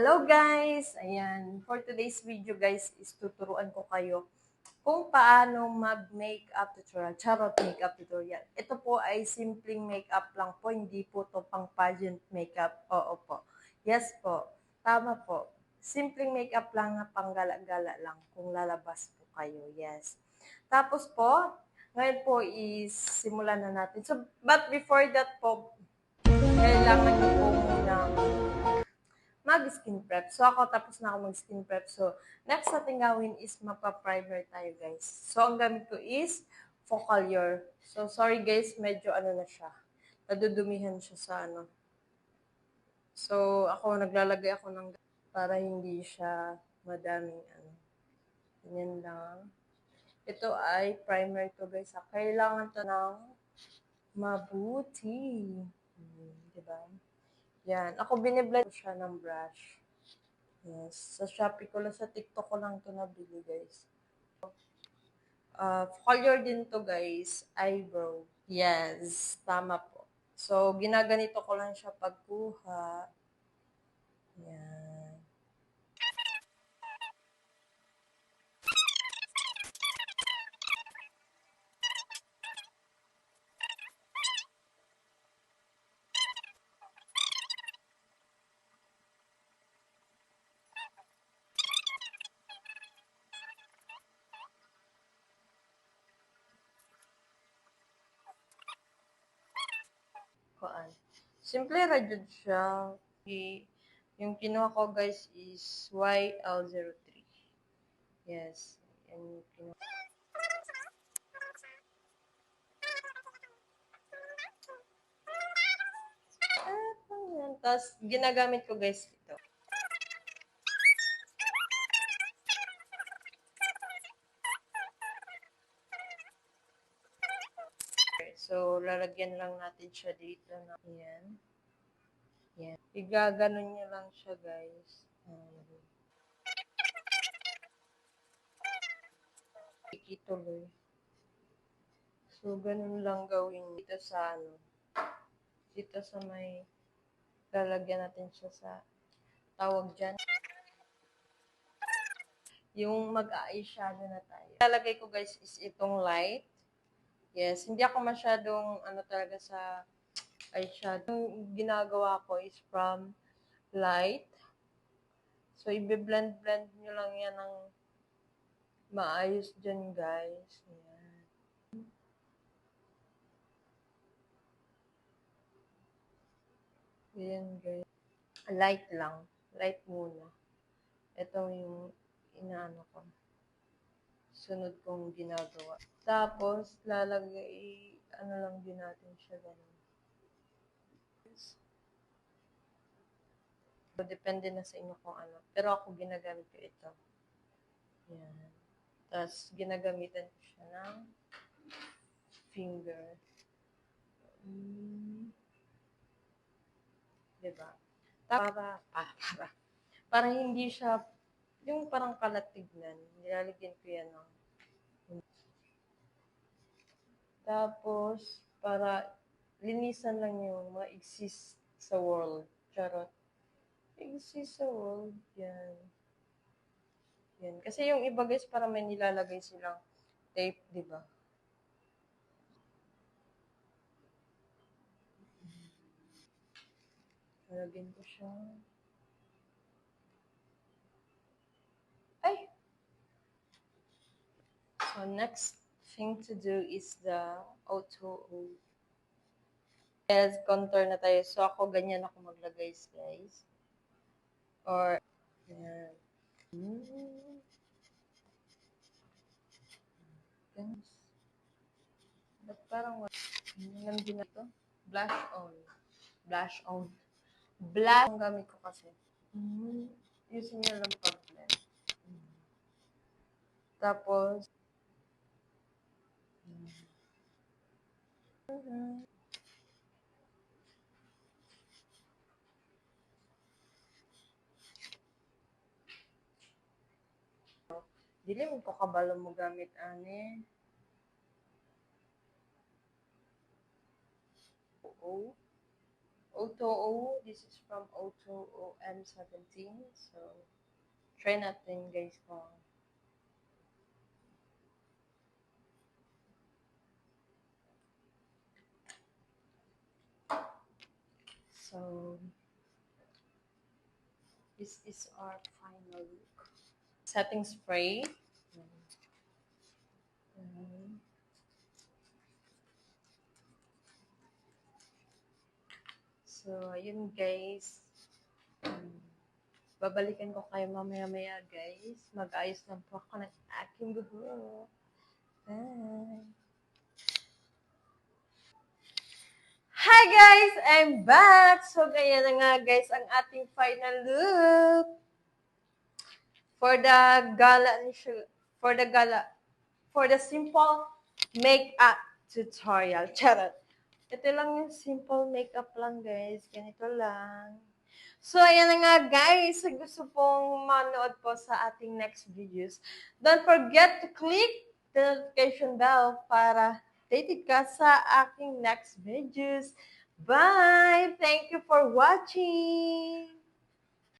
Hello guys! Ayan, for today's video guys is tuturuan ko kayo kung paano mag-makeup tutorial. Charot makeup tutorial. Ito po ay simpleng makeup lang po, hindi po to pang pageant makeup. Oo po. Yes po. Tama po. Simpleng makeup lang na panggala-gala lang kung lalabas po kayo. Yes. Tapos po, ngayon po is simulan na natin. So, but before that po, kailangan niyo po muna mag-skin prep. So, ako tapos na ako mag-skin prep. So, next natin gawin is mapa-primer tayo, guys. So, ang gamit ko is Focallure. So, sorry guys, medyo ano na siya. Nadudumihan siya sa ano. So, ako naglalagay ako ng para hindi siya madaming ano. Ganyan lang. Ito ay primer to guys. Kailangan to ng mabuti. Diba? Yan. Ako biniblend ko siya ng brush. Yes. Sa Shopee ko lang, sa TikTok ko lang ito nabili, guys. Color din to, guys. Eyebrow. Yes. Tama po. So, ginaganito ko lang siya pagkuha. Yan. Kuan. Simple ra jud siya. Yung kinuha ko, guys, is YL03. Yes. Yan yung kinuha. Tapos, ginagamit ko, guys, ito. So, lalagyan lang natin siya dito na yan. Yan. Igaganon nyo lang siya, guys. Ikituloy. So, ganun lang gawin dito sa ano. Dito sa may lalagyan natin siya sa tawag dyan. Yung mag-eyeshadow na tayo. Lalagay ko, guys, is itong light. Yes, hindi ako masyadong ano talaga sa eyeshadow. Yung ginagawa ko is from light. So, i-blend-blend nyo lang yan ng maayos dyan, guys. Ayan. Ayan, guys. Light lang. Light muna. Ito yung inaano ko. Sunod kong ginagawa. Tapos, lalagay, ano lang din natin siya ganun. So, depende na sa inyo kung ano. Pero ako ginagamit ko ito. Yan. Tapos, ginagamitan ko siya ng finger. Diba? Para hindi siya, yung parang kalatignan. Nilalagyan ko yan ng. Tapos, para linisan lang yung mga exist sa world. Charot. Exist sa world. Yan. Yan. Kasi yung iba guys, para may nilalagay silang tape, di ba? Lalagyan ko siya. Ay! So, next thing to do is the auto. Yes, contour na tayo. So, ako ganyan ako maglagay, guys. Or, yan. Ba't parang nandiyan na to? Blush on. Blush on. Blush ang gamit ko kasi. Using nyo lang pag-blend. Tapos, dili mo ko kabalo mo gamit ani. Oo. O2O. This is from O2O M17. So, try natin guys kung so, this is our final look. Setting spray. Mhm. So, ayun guys. Babalikan ko kayo mamaya-maya guys. Mag-ayos lang po ako ng aking buhok. Bye! Hi guys! I'm back! So, ganyan na nga guys ang ating final look for the gala for the gala for the simple makeup tutorial. Charot! Ito lang yung simple makeup lang guys. Ganito lang. So, ayan na nga guys. Sa gusto pong manood po sa ating next videos, don't forget to click the notification bell para updated ka sa aking next videos. Bye! Thank you for watching!